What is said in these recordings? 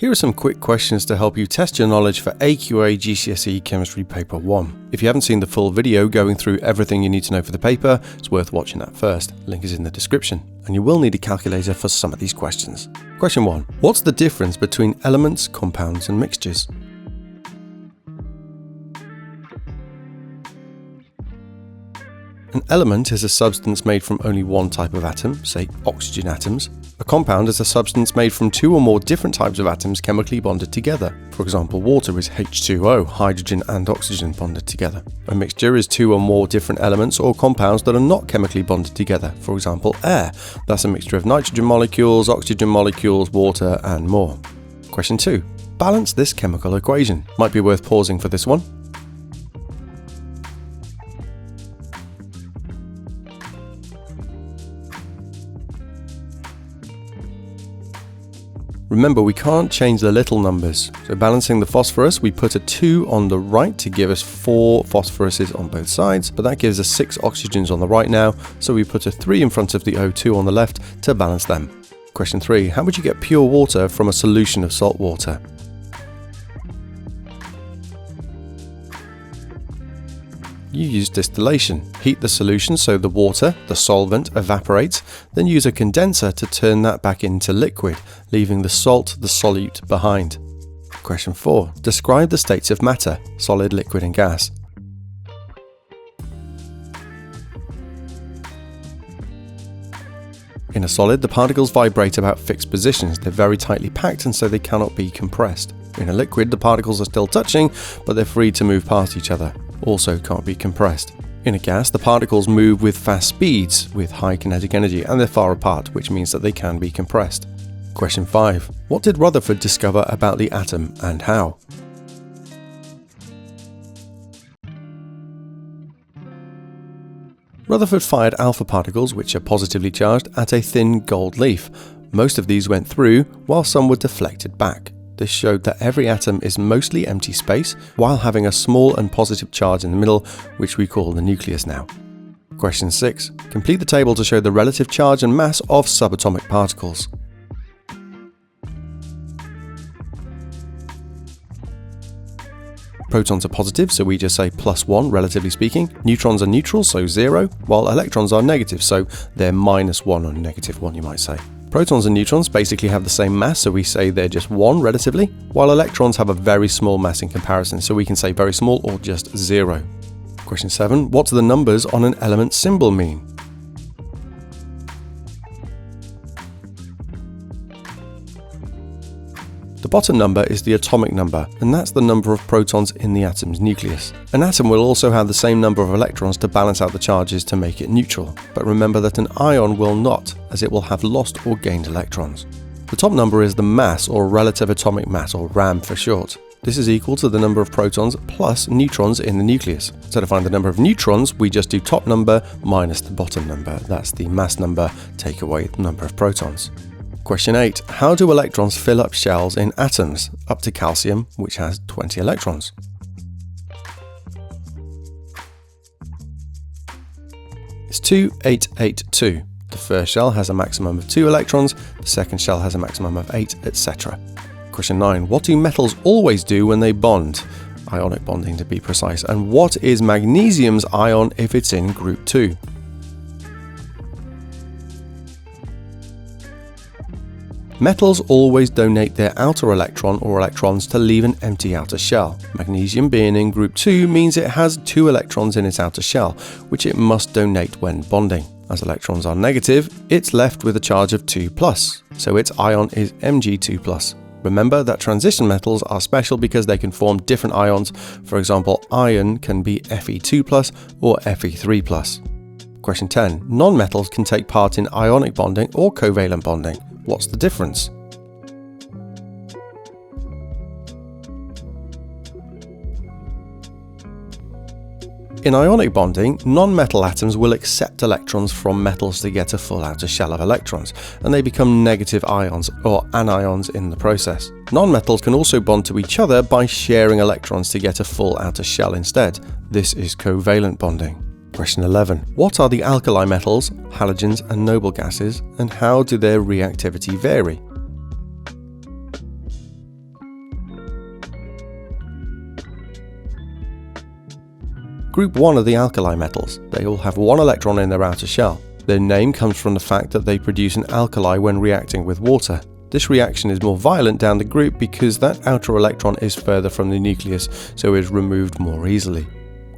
Here are some quick questions to help you test your knowledge for AQA GCSE Chemistry Paper 1. If you haven't seen the full video going through everything you need to know for the paper, it's worth watching that first. Link is in the description. And you will need a calculator for some of these questions. Question 1. What's the difference between elements, compounds and mixtures? An element is a substance made from only one type of atom, say oxygen atoms. A compound is a substance made from two or more different types of atoms chemically bonded together. For example, water is H2O, hydrogen and oxygen bonded together. A mixture is two or more different elements or compounds that are not chemically bonded together. For example, air. That's a mixture of nitrogen molecules, oxygen molecules, water and more. Question 2. Balance this chemical equation. Might be worth pausing for this one. Remember, we can't change the little numbers, so balancing the phosphorus, we put a 2 on the right to give us 4 phosphoruses on both sides, but that gives us 6 oxygens on the right now, so we put a 3 in front of the O2 on the left to balance them. Question 3. How would you get pure water from a solution of salt water? You use distillation. Heat the solution so the water, the solvent, evaporates, then use a condenser to turn that back into liquid, leaving the salt, the solute, behind. Question 4. Describe the states of matter, solid, liquid and gas. In a solid, the particles vibrate about fixed positions. They're very tightly packed and so they cannot be compressed. In a liquid, the particles are still touching, but they're free to move past each other. Also can't be compressed. In a gas, the particles move with fast speeds, with high kinetic energy, and they're far apart, which means that they can be compressed. Question 5. What did Rutherford discover about the atom and how? Rutherford fired alpha particles, which are positively charged, at a thin gold leaf. Most of these went through, while some were deflected back. This showed that every atom is mostly empty space, while having a small and positive charge in the middle, which we call the nucleus now. Question 6. Complete the table to show the relative charge and mass of subatomic particles. Protons are positive, so we just say +1, relatively speaking. Neutrons are neutral, so 0, while electrons are negative, so they're -1 or -1, you might say. Protons and neutrons basically have the same mass, so we say they're just 1 relatively, while electrons have a very small mass in comparison, so we can say very small or just 0. Question 7. What do the numbers on an element symbol mean? The bottom number is the atomic number, and that's the number of protons in the atom's nucleus. An atom will also have the same number of electrons to balance out the charges to make it neutral, but remember that an ion will not, as it will have lost or gained electrons. The top number is the mass, or relative atomic mass, or RAM for short. This is equal to the number of protons plus neutrons in the nucleus. So to find the number of neutrons, we just do top number minus the bottom number. That's the mass number, take away the number of protons. Question 8. How do electrons fill up shells in atoms, up to calcium, which has 20 electrons? It's 2, 8, 8, 2. The first shell has a maximum of 2 electrons, the second shell has a maximum of 8, etc. Question 9. What do metals always do when they bond? Ionic bonding to be precise. And what is magnesium's ion if it's in group 2? Metals always donate their outer electron or electrons to leave an empty outer shell. Magnesium being in group 2 means it has 2 electrons in its outer shell, which it must donate when bonding. As electrons are negative, it's left with a charge of 2+, so its ion is Mg2+. Remember that transition metals are special because they can form different ions. For example, iron can be Fe2+ or Fe3+. Question 10. Non-metals can take part in ionic bonding or covalent bonding. What's the difference? In ionic bonding, non-metal atoms will accept electrons from metals to get a full outer shell of electrons, and they become negative ions or anions in the process. Non-metals can also bond to each other by sharing electrons to get a full outer shell instead. This is covalent bonding. Question 11. What are the alkali metals, halogens and noble gases, and how do their reactivity vary? Group 1 are the alkali metals. They all have one electron in their outer shell. Their name comes from the fact that they produce an alkali when reacting with water. This reaction is more violent down the group because that outer electron is further from the nucleus, so is removed more easily.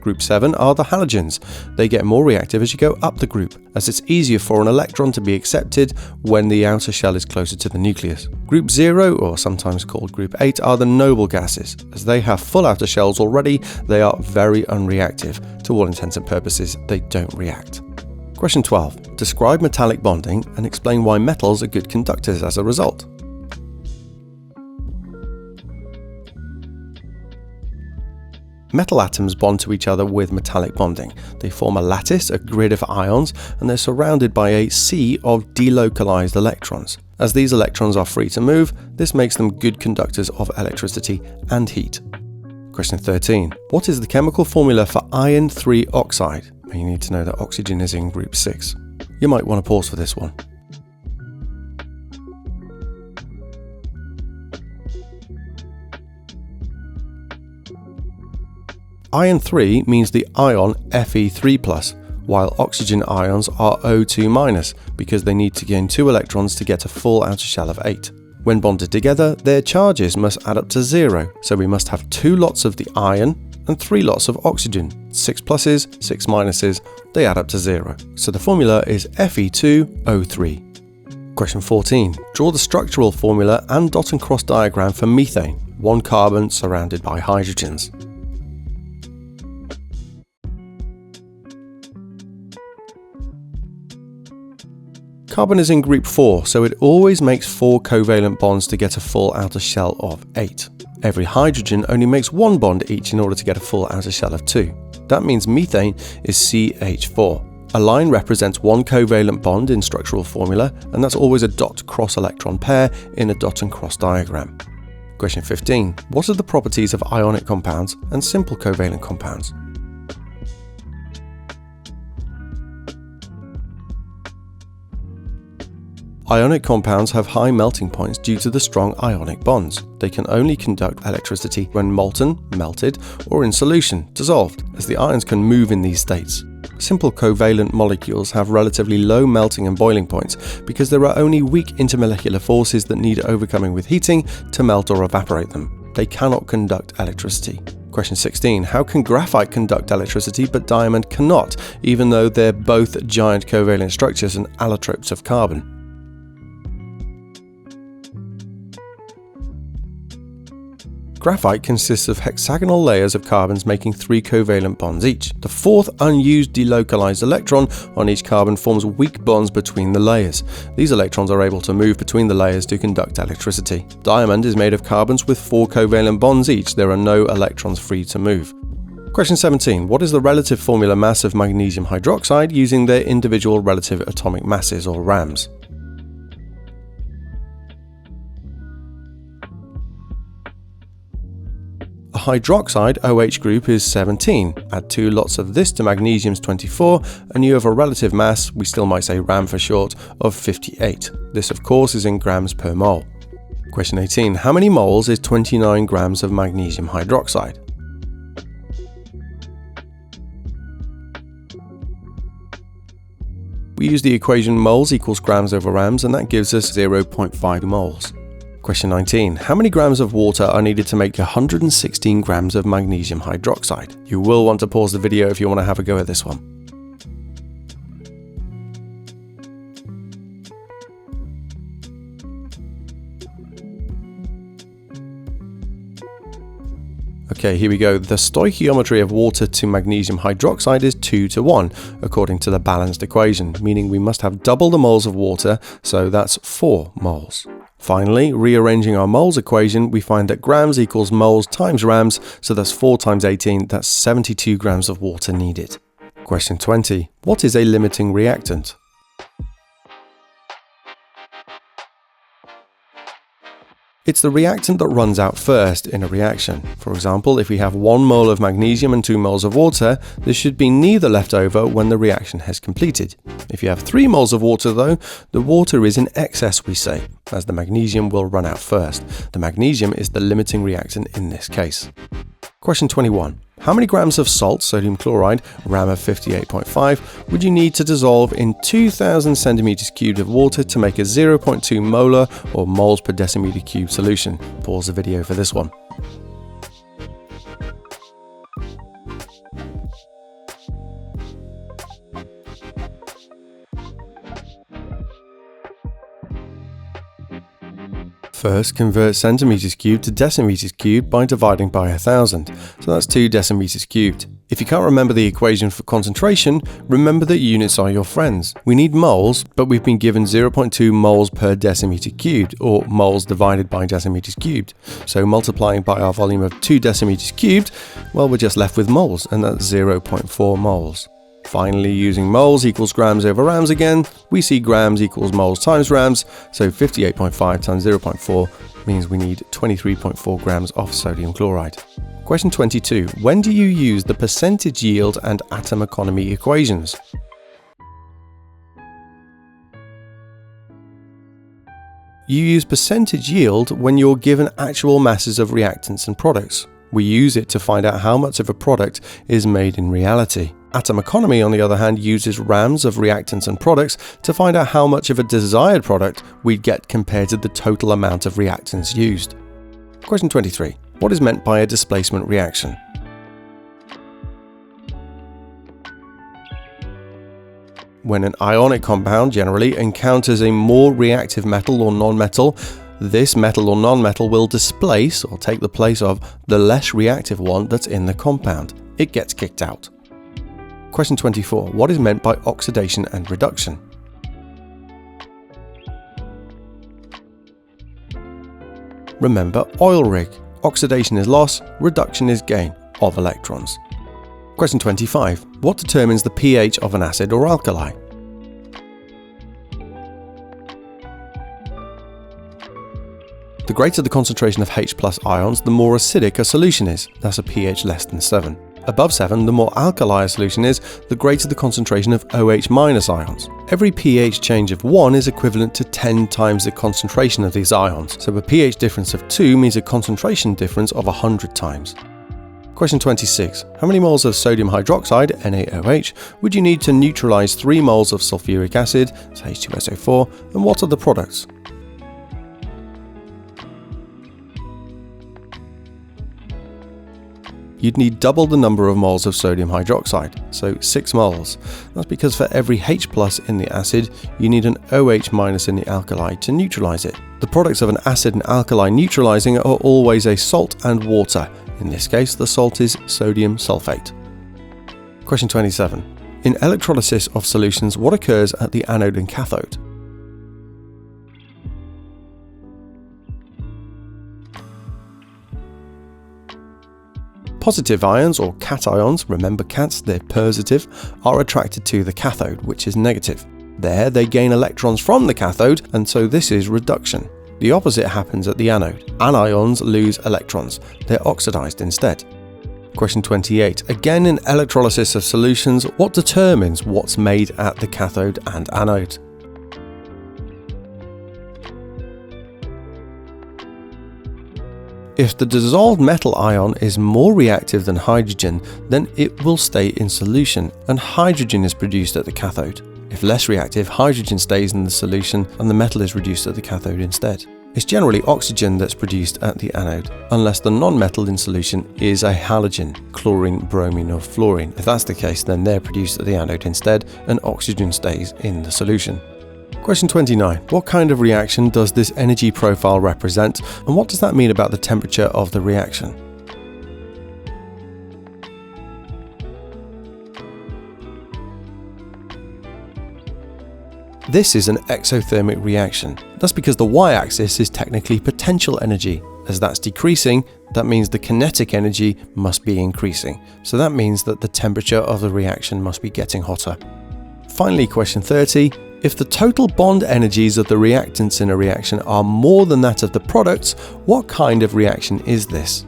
Group 7 are the halogens. They get more reactive as you go up the group, as it's easier for an electron to be accepted when the outer shell is closer to the nucleus. Group 0, or sometimes called Group 8, are the noble gases. As they have full outer shells already, they are very unreactive. To all intents and purposes, they don't react. Question 12. Describe metallic bonding and explain why metals are good conductors as a result. Metal atoms bond to each other with metallic bonding. They form a lattice, a grid of ions, and they're surrounded by a sea of delocalized electrons. As these electrons are free to move, this makes them good conductors of electricity and heat. Question 13. What is the chemical formula for iron 3 oxide? You need to know that oxygen is in group 6. You might want to pause for this one. Iron 3 means the ion Fe3+, while oxygen ions are O2- because they need to gain 2 electrons to get a full outer shell of 8. When bonded together, their charges must add up to 0, so we must have 2 lots of the iron and 3 lots of oxygen. 6 pluses, 6 minuses, they add up to 0. So the formula is Fe2O3. Question 14. Draw the structural formula and dot and cross diagram for methane, 1 carbon surrounded by hydrogens. Carbon is in group 4, so it always makes 4 covalent bonds to get a full outer shell of 8. Every hydrogen only makes 1 bond each in order to get a full outer shell of 2. That means methane is CH4. A line represents 1 covalent bond in structural formula, and that's always a dot cross electron pair in a dot and cross diagram. Question 15. What are the properties of ionic compounds and simple covalent compounds? Ionic compounds have high melting points due to the strong ionic bonds. They can only conduct electricity when molten, melted, or in solution, dissolved, as the ions can move in these states. Simple covalent molecules have relatively low melting and boiling points because there are only weak intermolecular forces that need overcoming with heating to melt or evaporate them. They cannot conduct electricity. Question 16. How can graphite conduct electricity but diamond cannot, even though they're both giant covalent structures and allotropes of carbon? Graphite consists of hexagonal layers of carbons making 3 covalent bonds each. The 4th unused delocalized electron on each carbon forms weak bonds between the layers. These electrons are able to move between the layers to conduct electricity. Diamond is made of carbons with 4 covalent bonds each. There are no electrons free to move. Question 17. What is the relative formula mass of magnesium hydroxide using their individual relative atomic masses, or RAMs? A hydroxide OH group is 17. Add 2 lots of this to magnesium's 24 and you have a relative mass, we still might say RAM for short, of 58. This of course is in grams per mole. Question 18. How many moles is 29 grams of magnesium hydroxide? We use the equation moles equals grams over rams, and that gives us 0.5 moles. Question 19. How many grams of water are needed to make 116 grams of magnesium hydroxide? You will want to pause the video if you want to have a go at this one. Okay, here we go. The stoichiometry of water to magnesium hydroxide is 2 to 1, according to the balanced equation, meaning we must have double the moles of water, so that's 4 moles. Finally, rearranging our moles equation, we find that grams equals moles times rams, so that's 4 times 18, that's 72 grams of water needed. Question 20. What is a limiting reactant? It's the reactant that runs out first in a reaction. For example, if we have 1 mole of magnesium and 2 moles of water, there should be neither left over when the reaction has completed. If you have 3 moles of water though, the water is in excess, we say, as the magnesium will run out first. The magnesium is the limiting reactant in this case. Question 21. How many grams of salt, sodium chloride, RAM of 58.5, would you need to dissolve in 2000 centimeters cubed of water to make a 0.2 molar or moles per decimeter cube solution? Pause the video for this one. First, convert centimeters cubed to decimeters cubed by dividing by 1000, so that's 2 decimeters cubed. If you can't remember the equation for concentration, remember that units are your friends. We need moles, but we've been given 0.2 moles per decimeter cubed, or moles divided by decimeters cubed. So multiplying by our volume of 2 decimeters cubed, well, we're just left with moles, and that's 0.4 moles. Finally, using moles equals grams over rams again, we see grams equals moles times rams, so 58.5 times 0.4 means we need 23.4 grams of sodium chloride. Question 22. When do you use the percentage yield and atom economy equations? You use percentage yield when you're given actual masses of reactants and products. We use it to find out how much of a product is made in reality. Atom economy, on the other hand, uses rams of reactants and products to find out how much of a desired product we'd get compared to the total amount of reactants used. Question 23. What is meant by a displacement reaction? When an ionic compound generally encounters a more reactive metal or non-metal, this metal or non-metal will displace or take the place of the less reactive one that's in the compound. It gets kicked out. Question 24. What is meant by oxidation and reduction? Remember oil rig. Oxidation is loss, reduction is gain of electrons. Question 25. What determines the pH of an acid or alkali? The greater the concentration of H+ ions, the more acidic a solution is. That's a pH less than 7. Above 7, the more alkali a solution is, the greater the concentration of OH- ions. Every pH change of 1 is equivalent to 10 times the concentration of these ions, so a pH difference of 2 means a concentration difference of 100 times. Question 26. How many moles of sodium hydroxide, NaOH, would you need to neutralize 3 moles of sulfuric acid, H2SO4, and what are the products? You'd need double the number of moles of sodium hydroxide, so 6 moles. That's because for every H+ in the acid, you need an OH- in the alkali to neutralize it. The products of an acid and alkali neutralizing are always a salt and water. In this case, the salt is sodium sulfate. Question 27. In electrolysis of solutions, what occurs at the anode and cathode? Positive ions, or cations, remember cats, they're positive, are attracted to the cathode, which is negative. There, they gain electrons from the cathode, and so this is reduction. The opposite happens at the anode. Anions lose electrons. They're oxidized instead. Question 28. Again, in electrolysis of solutions, what determines what's made at the cathode and anode? If the dissolved metal ion is more reactive than hydrogen, then it will stay in solution, and hydrogen is produced at the cathode. If less reactive, hydrogen stays in the solution and the metal is reduced at the cathode instead. It's generally oxygen that's produced at the anode, unless the non-metal in solution is a halogen, chlorine, bromine or fluorine. If that's the case, then they're produced at the anode instead, and oxygen stays in the solution. Question 29. What kind of reaction does this energy profile represent, and what does that mean about the temperature of the reaction? This is an exothermic reaction. That's because the y-axis is technically potential energy. As that's decreasing, that means the kinetic energy must be increasing. So that means that the temperature of the reaction must be getting hotter. Finally, question 30. If the total bond energies of the reactants in a reaction are more than that of the products, what kind of reaction is this?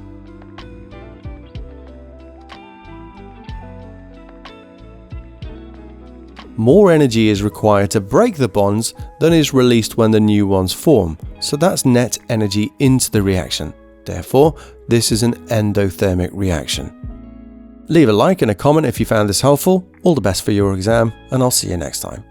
More energy is required to break the bonds than is released when the new ones form, so that's net energy into the reaction. Therefore, this is an endothermic reaction. Leave a like and a comment if you found this helpful. All the best for your exam, and I'll see you next time.